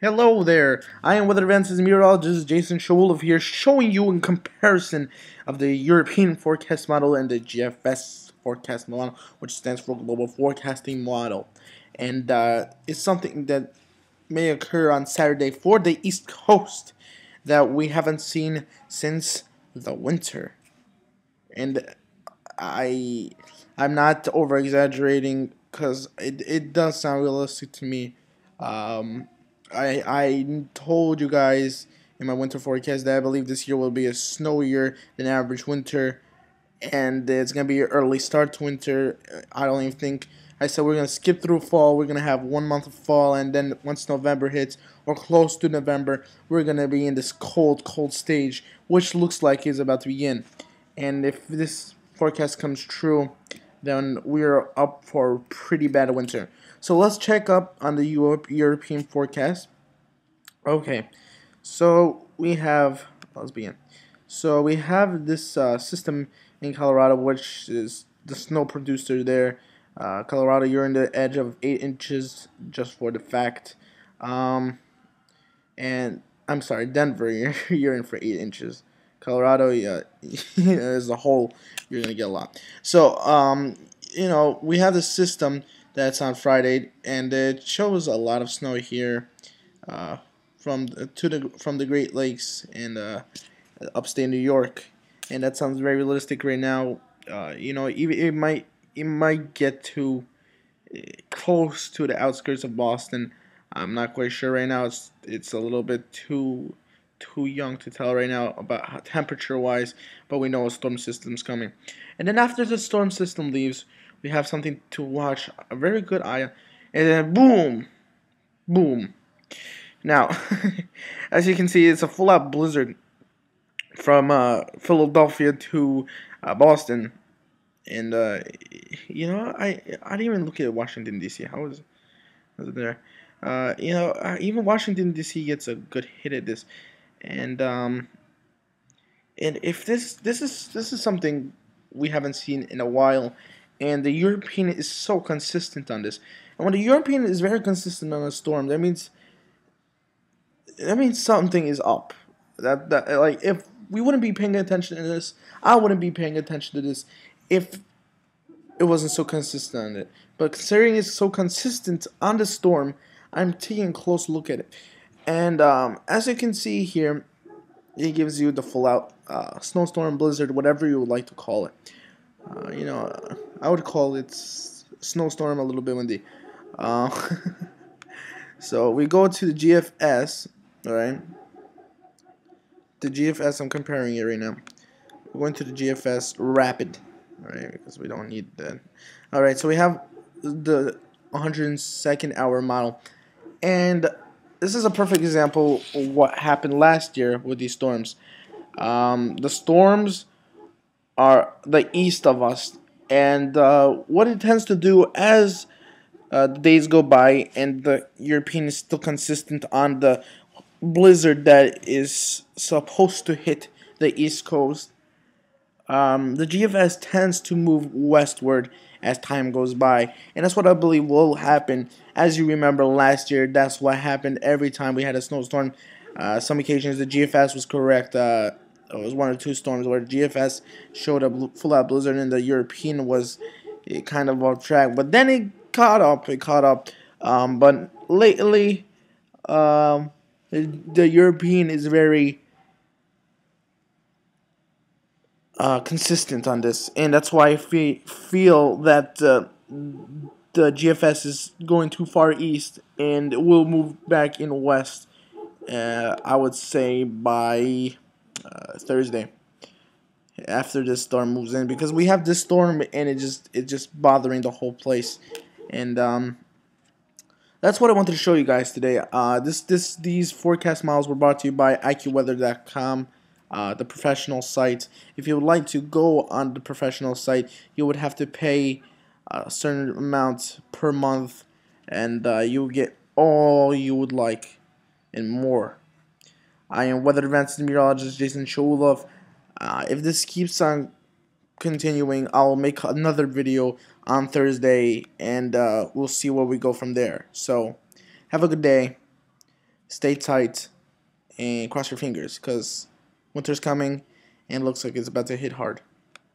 Hello there, I am Weather Advances meteorologist Jason Shawulov here, showing you in comparison of the European forecast model and the GFS forecast model, which stands for Global Forecasting Model. And it's something that may occur on Saturday for the East Coast that we haven't seen since the winter. And I, I'm not over exaggerating because it does sound realistic to me. Um, I told you guys in my winter forecast that I believe this year will be a snowier than average winter, and it's gonna be an early start to winter. I don't even think I said we're gonna skip through fall. We're gonna have 1 month of fall, and then once November hits or close to November, we're gonna be in this cold stage, which looks like is about to begin. And if this forecast comes true, then we're up for a pretty bad winter. So let's check up on the European forecast. Okay, so we have, let's begin. So we have this system in Colorado, which is the snow producer there. Colorado, you're in the edge of 8 inches, just for the fact. And I'm sorry, Denver, you're in for 8 inches. Colorado, yeah, as a whole, you're gonna get a lot. So, we have this system that's on Friday, and it shows a lot of snow here, uh, from the Great Lakes and upstate New York, and that sounds very realistic right now. Even it might get to close to the outskirts of Boston. I'm not quite sure right now. It's a little bit too young to tell right now about temperature wise, but we know a storm system's coming. And then after the storm system leaves, we have something to watch, a very good eye, and then boom, boom. Now, as you can see, it's a full-out blizzard from Philadelphia to Boston, and I didn't even look at Washington D.C. How was it there? Even Washington D.C. gets a good hit at this, and and if this is something we haven't seen in a while, and the European is so consistent on this, and when the European is very consistent on a storm, that means something is up. That like if we wouldn't be paying attention to this, I wouldn't be paying attention to this if it wasn't so consistent on it. But considering it's so consistent on the storm, I'm taking a close look at it. And as you can see here, it gives you the full out snowstorm, blizzard, whatever you would like to call it. I would call it snowstorm, a little bit windy. Uh, so we go to the GFS, alright? The GFS, I'm comparing it right now. We're going to the GFS rapid, alright, because we don't need that. Alright, so we have the 102nd hour model, and this is a perfect example of what happened last year with these storms. The storms are the east of us, and what it tends to do as the days go by and the European is still consistent on the blizzard that is supposed to hit the East Coast, the GFS tends to move westward as time goes by, and that's what I believe will happen. As you remember last year, that's what happened every time we had a snowstorm. Some occasions the GFS was correct. It was one or two storms where GFS showed a full-out blizzard and the European was kind of off track, but then it caught up. But lately, the European is very consistent on this, and that's why I feel that the GFS is going too far east and will move back in west. I would say by Thursday, after this storm moves in, because we have this storm and it's just bothering the whole place, and that's what I wanted to show you guys today. These forecast models were brought to you by IQWeather.com, the professional site. If you would like to go on the professional site, you would have to pay a certain amount per month, and you will get all you would like and more. I am Weather Advances meteorologist Jason Shawulov. If this keeps on continuing, I'll make another video on Thursday, and we'll see where we go from there. So, have a good day. stay tight and cross your fingers because winter's coming and it looks like it's about to hit hard.